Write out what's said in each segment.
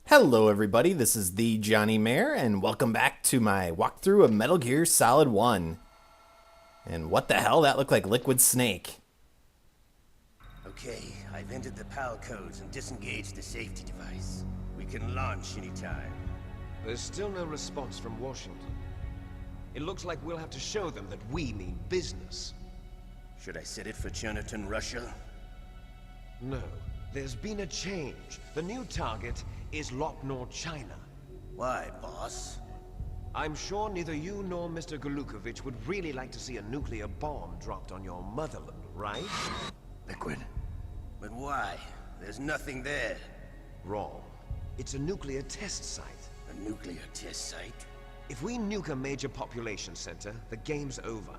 Hello everybody, this is the Johnny and welcome back to my walkthrough of Metal Gear Solid 1. And what the hell, that looked like Liquid Snake. Okay, I've entered the PAL codes and disengaged the safety device. We can launch anytime. There's still no response from Washington. It looks like we'll have to show them that we mean business. Should I set it for Jonathan, Russia? No, there's been a change. The new target is Locknor, China. Why, boss? I'm sure neither you nor Mr. Golukovich would really like to see a nuclear bomb dropped on your motherland, right? Liquid. But why? There's nothing there. Wrong. It's a nuclear test site. A nuclear test site? If we nuke a major population center, the game's over.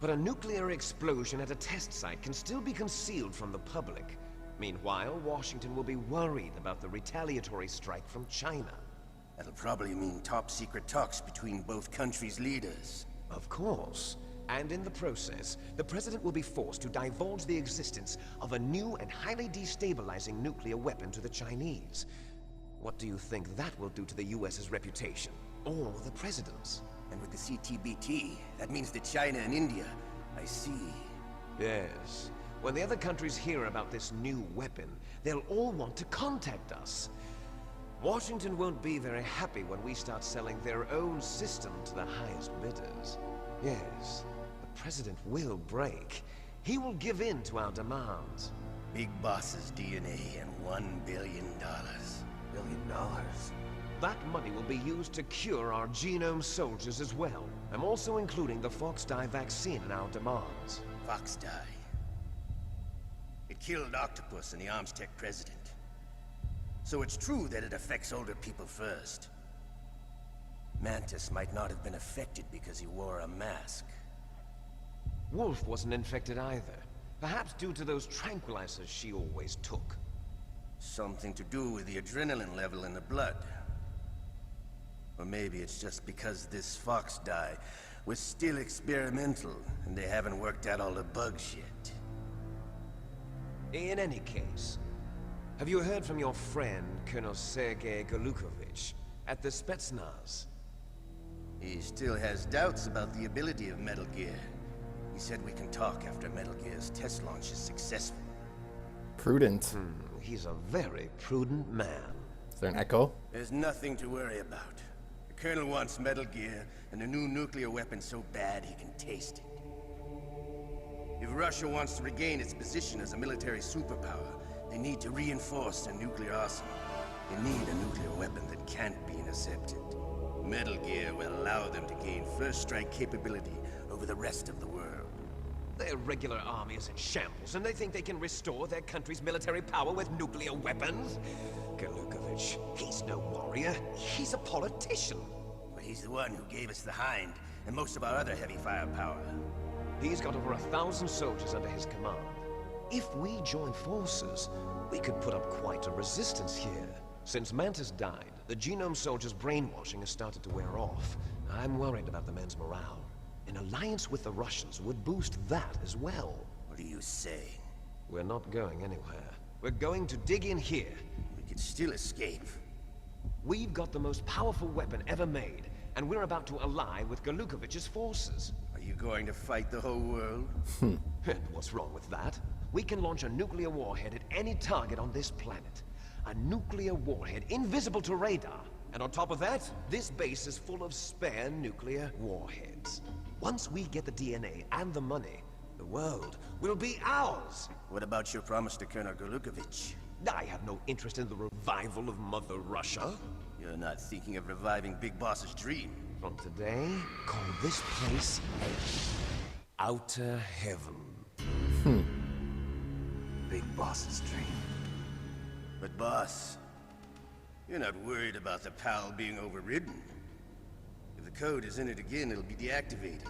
But a nuclear explosion at a test site can still be concealed from the public. Meanwhile, Washington will be worried about the retaliatory strike from China. That'll probably mean top-secret talks between both countries' leaders. Of course. And in the process, the President will be forced to divulge the existence of a new and highly destabilizing nuclear weapon to the Chinese. What do you think that will do to the US's reputation? Or the President's? And with the CTBT, that means that China and India. I see. Yes. When the other countries hear about this new weapon, they'll all want to contact us. Washington won't be very happy when we start selling their own system to the highest bidders. Yes, the President will break. He will give in to our demands. Big Boss's DNA and $1 billion. $1 billion? That money will be used to cure our genome soldiers as well. I'm also including the FoxDie vaccine in our demands. FoxDie. It killed Octopus and the Arms Tech president. So it's true that it affects older people first. Mantis might not have been affected because he wore a mask. Wolf wasn't infected either. Perhaps due to those tranquilizers she always took. Something to do with the adrenaline level in the blood. Or maybe it's just because this FoxDie was still experimental and they haven't worked out all the bugs yet. In any case, have you heard from your friend, Colonel Sergei Golukovich, at the Spetsnaz? He still has doubts about the ability of Metal Gear. He said we can talk after Metal Gear's test launch is successful. Prudent. He's a very prudent man. Is there an echo? There's nothing to worry about. The Colonel wants Metal Gear and a new nuclear weapon so bad he can taste it. If Russia wants to regain its position as a military superpower, they need to reinforce their nuclear arsenal. They need a nuclear weapon that can't be intercepted. Metal Gear will allow them to gain first strike capability over the rest of the world. Their regular army is in shambles, and they think they can restore their country's military power with nuclear weapons? Golukovich, he's no warrior. He's a politician. But he's the one who gave us the Hind and most of our other heavy firepower. He's got over 1,000 soldiers under his command. If we join forces, we could put up quite a resistance here. Since Mantis died, the genome soldiers' brainwashing has started to wear off. I'm worried about the men's morale. An alliance with the Russians would boost that as well. What are you saying? We're not going anywhere. We're going to dig in here. We could still escape. We've got the most powerful weapon ever made, and we're about to ally with Golukovich's forces. Are you going to fight the whole world? And what's wrong with that? We can launch a nuclear warhead at any target on this planet. A nuclear warhead invisible to radar. And on top of that, this base is full of spare nuclear warheads. Once we get the DNA and the money, the world will be ours. What about your promise to Colonel Golukovich? I have no interest in the revival of Mother Russia. You're not thinking of reviving Big Boss's dream. From today, call this place Outer Heaven. Big Boss's dream. But boss, you're not worried about the PAL being overridden. If the code is in it again, it'll be deactivated.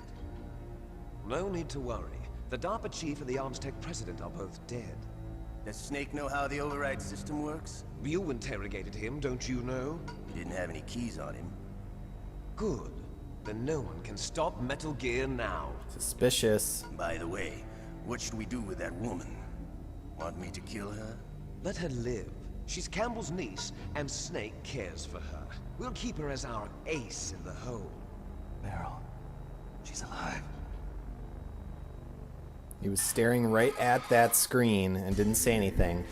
No need to worry. The DARPA chief and the Arms Tech president are both dead. Does Snake know how the override system works? You interrogated him, don't you know? He didn't have any keys on him. Good. Then no one can stop Metal Gear now. Suspicious. By the way, what should we do with that woman? Want me to kill her? Let her live. She's Campbell's niece, and Snake cares for her. We'll keep her as our ace in the hole. Meryl, she's alive. He was staring right at that screen and didn't say anything.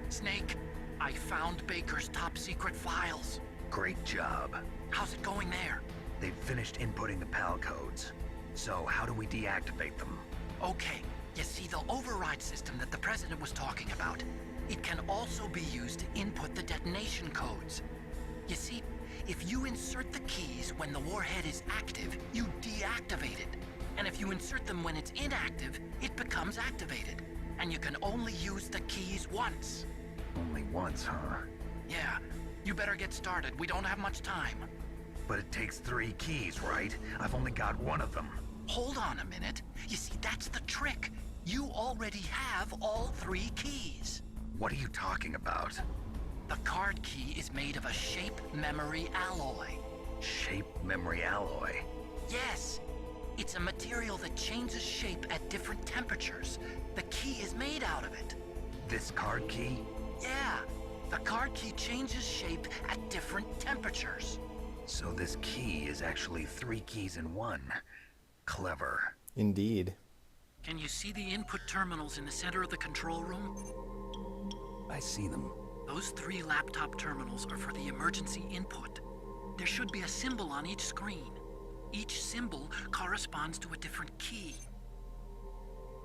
Snake, I found Baker's top secret files. Great job. How's it going there? They've finished inputting the PAL codes. So how do we deactivate them? Okay, you see the override system that the President was talking about. It can also be used to input the detonation codes. You see, if you insert the keys when the warhead is active, you deactivate it. And if you insert them when it's inactive, it becomes activated. And you can only use the keys once. Only once, huh? Yeah, you better get started. We don't have much time. But it takes 3 keys, right? I've only got 1 of them. Hold on a minute. You see, that's the trick. You already have all 3 keys. What are you talking about? The card key is made of a shape memory alloy. Shape memory alloy? Yes. It's a material that changes shape at different temperatures. The key is made out of it. This card key? Yeah. The card key changes shape at different temperatures. So this key is actually 3 keys in 1. Clever. Indeed. Can you see the input terminals in the center of the control room? I see them. Those 3 laptop terminals are for the emergency input. There should be a symbol on each screen. Each symbol corresponds to a different key.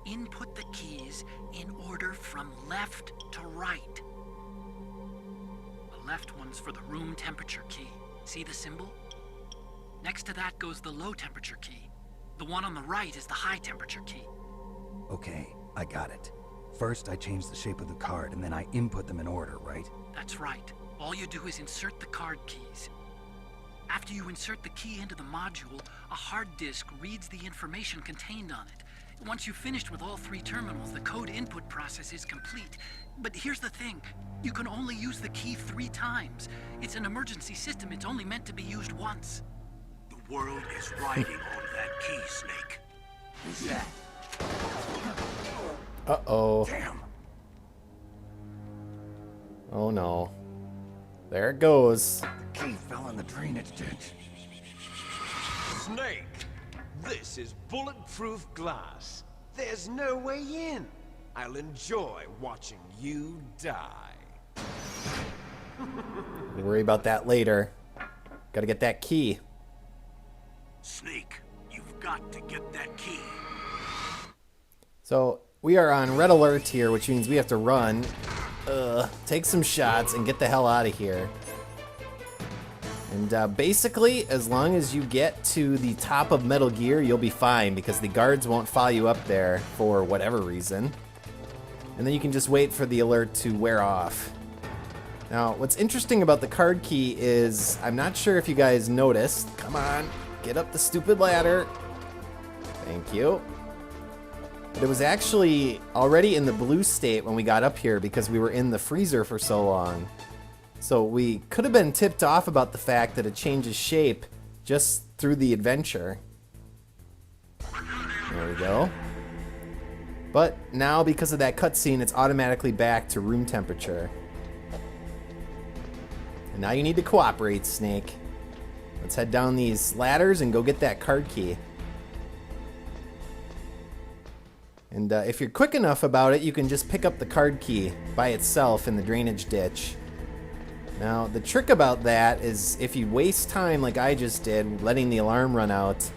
Input the keys in order from left to right. The left one's for the room temperature key. See the symbol? Next to that goes the low temperature key. The one on the right is the high temperature key. Okay, I got it. First, I change the shape of the card, and then I input them in order, right? That's right. All you do is insert the card keys. After you insert the key into the module, a hard disk reads the information contained on it. Once you've finished with all 3 terminals, the code input process is complete. But here's the thing. You can only use the key 3 times. It's an emergency system. It's only meant to be used once. The world is riding on that key, Snake. Who's that? Uh-oh. Damn. Oh no. There it goes. Key fell in the drainage ditch. Snake, this is bulletproof glass. There's no way in. I'll enjoy watching you die. We'll worry about that later. Gotta get that key. Snake, you've got to get that key. So, we are on red alert here, which means we have to run, take some shots, and get the hell out of here. And basically, as long as you get to the top of Metal Gear, you'll be fine, because the guards won't follow you up there for whatever reason. And then you can just wait for the alert to wear off. Now, what's interesting about the card key is, I'm not sure if you guys noticed. Come on, get up the stupid ladder. Thank you. But it was actually already in the blue state when we got up here because we were in the freezer for so long. So we could have been tipped off about the fact that it changes shape just through the adventure. There we go. But now, because of that cutscene, it's automatically back to room temperature. And now you need to cooperate, Snake. Let's head down these ladders and go get that card key. And if you're quick enough about it, you can just pick up the card key by itself in the drainage ditch. Now, the trick about that is if you waste time like I just did, letting the alarm run out,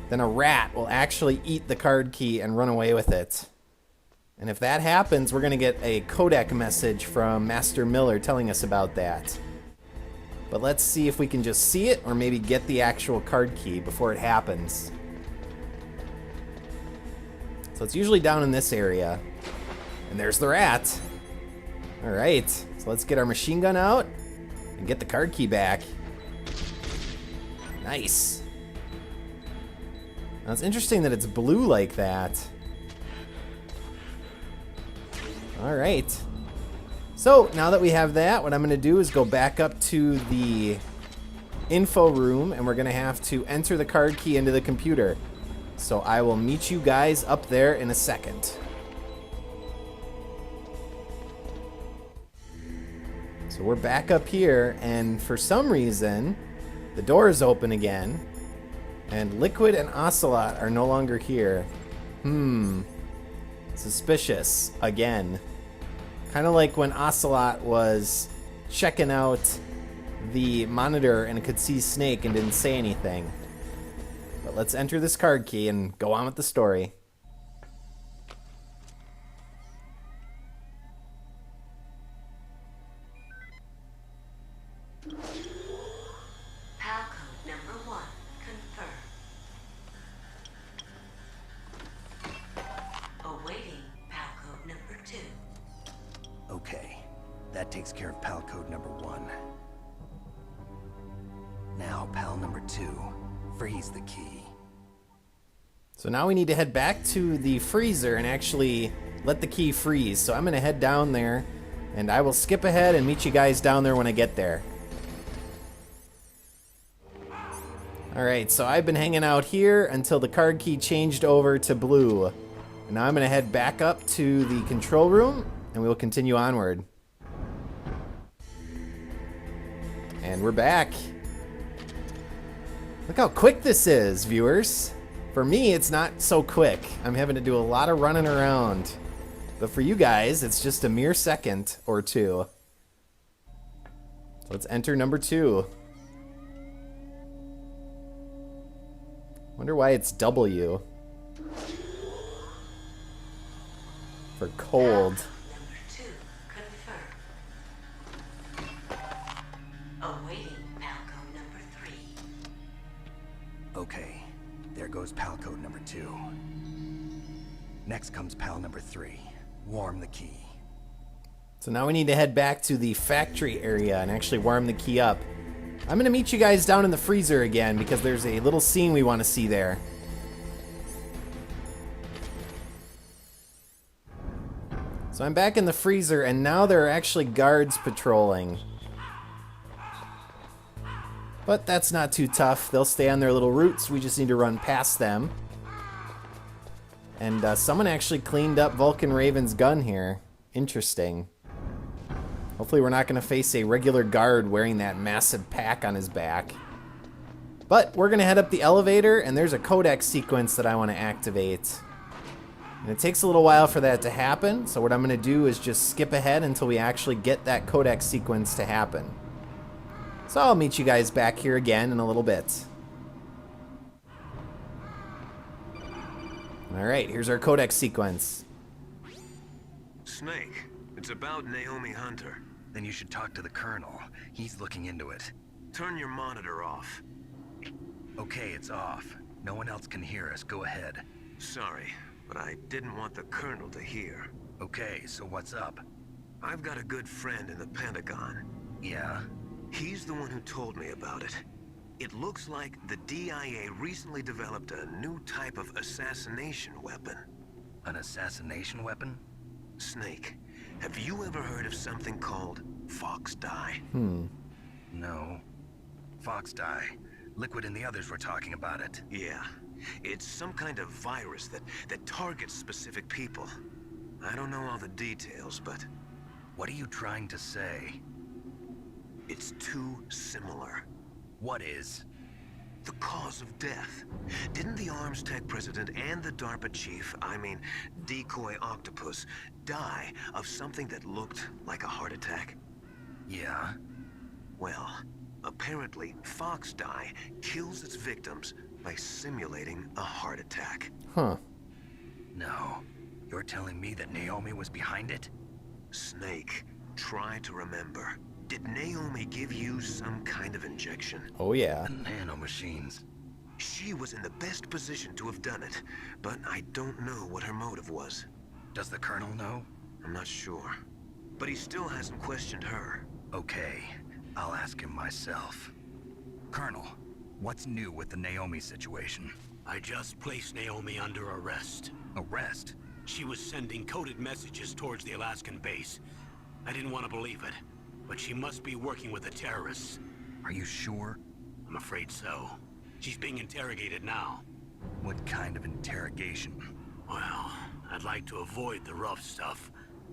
then a rat will actually eat the card key and run away with it. And if that happens, we're going to get a codec message from Master Miller telling us about that. But let's see if we can just see it or maybe get the actual card key before it happens. So it's usually down in this area. And there's the rat. Alright, so let's get our machine gun out and get the card key back. Nice. Now it's interesting that it's blue like that. Alright. So now that we have that, what I'm going to do is go back up to the info room and we're going to have to enter the card key into the computer. So I will meet you guys up there in a second. So we're back up here, and for some reason, the door is open again, and Liquid and Ocelot are no longer here. Suspicious, again. Kind of like when Ocelot was checking out the monitor and could see Snake and didn't say anything. But let's enter this card key and go on with the story. PAL code number 1 confirmed. Awaiting PAL code number 2. Okay, that takes care of PAL code number 1. Now, PAL number 2, freeze the key. So now we need to head back to the freezer and actually let the key freeze. So I'm going to head down there, and I will skip ahead and meet you guys down there when I get there. Alright, so I've been hanging out here until the card key changed over to blue. And now I'm going to head back up to the control room, and we will continue onward. And we're back. Look how quick this is, viewers. For me, it's not so quick. I'm having to do a lot of running around. But for you guys, it's just a mere second or two. So let's enter number 2. Wonder why it's W. For cold. Number 2 confirmed. Awaiting PAL code number 3. Okay, there goes PAL code number 2. Next comes PAL number 3. Warm the key. So now we need to head back to the factory area and actually warm the key up. I'm going to meet you guys down in the freezer again because there's a little scene we want to see there. So I'm back in the freezer, and now there are actually guards patrolling. But that's not too tough. They'll stay on their little routes. We just need to run past them. And someone actually cleaned up Vulcan Raven's gun here. Interesting. Hopefully we're not going to face a regular guard wearing that massive pack on his back. But we're going to head up the elevator, and there's a codex sequence that I want to activate. And it takes a little while for that to happen, so what I'm going to do is just skip ahead until we actually get that codex sequence to happen. So I'll meet you guys back here again in a little bit. Alright, here's our codex sequence. Snake, it's about Naomi Hunter. Then you should talk to the Colonel. He's looking into it. Turn your monitor off. Okay, it's off. No one else can hear us. Go ahead. Sorry, but I didn't want the Colonel to hear. Okay, so what's up? I've got a good friend in the Pentagon. Yeah? He's the one who told me about it. It looks like the DIA recently developed a new type of assassination weapon. An assassination weapon? Snake, have you ever heard of something called FoxDie? No. FoxDie. Liquid and the others were talking about it. Yeah. It's some kind of virus that targets specific people. I don't know all the details, but... What are you trying to say? It's too similar. What is? The cause of death. Didn't the Arms Tech president and the DARPA chief, I mean, Decoy Octopus, die of something that looked like a heart attack? Yeah? Well, apparently FoxDie kills its victims by simulating a heart attack. Huh. No. You're telling me that Naomi was behind it? Snake, try to remember. Did Naomi give you some kind of injection? Oh yeah. Nanomachines. She was in the best position to have done it, but I don't know what her motive was. Does the Colonel know? I'm not sure. But he still hasn't questioned her. Okay, I'll ask him myself. Colonel, what's new with the Naomi situation? I just placed Naomi under arrest. Arrest? She was sending coded messages towards the Alaskan base. I didn't want to believe it, but she must be working with the terrorists. Are you sure? I'm afraid so. She's being interrogated now. What kind of interrogation? Well, I'd like to avoid the rough stuff.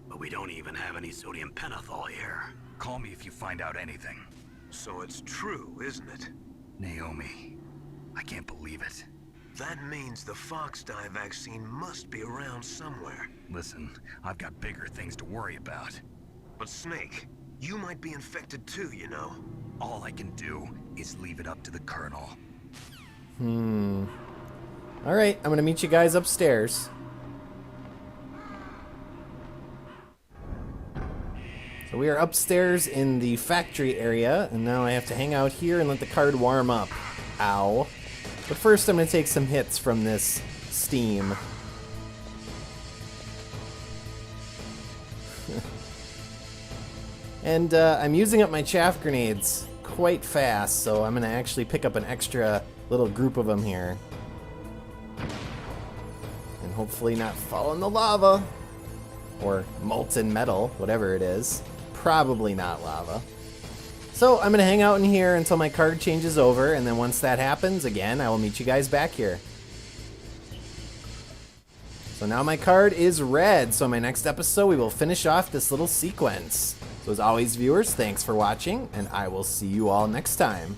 But we don't even have any sodium pentothal here. Call me if you find out anything. So it's true, isn't it? Naomi, I can't believe it. That means the FoxDie vaccine must be around somewhere. Listen, I've got bigger things to worry about. But Snake, you might be infected too, you know. All I can do is leave it up to the Colonel. Alright, I'm gonna meet you guys upstairs. So we are upstairs in the factory area, and now I have to hang out here and let the card warm up. Ow. But first I'm gonna take some hits from this steam. And I'm using up my chaff grenades quite fast, so I'm gonna actually pick up an extra little group of them here. And hopefully not fall in the lava. Or molten metal, whatever it is. Probably not lava. So I'm gonna hang out in here until my card changes over, and then once that happens, again, I will meet you guys back here. So now my card is red, so in my next episode we will finish off this little sequence. So as always, viewers, thanks for watching, and I will see you all next time.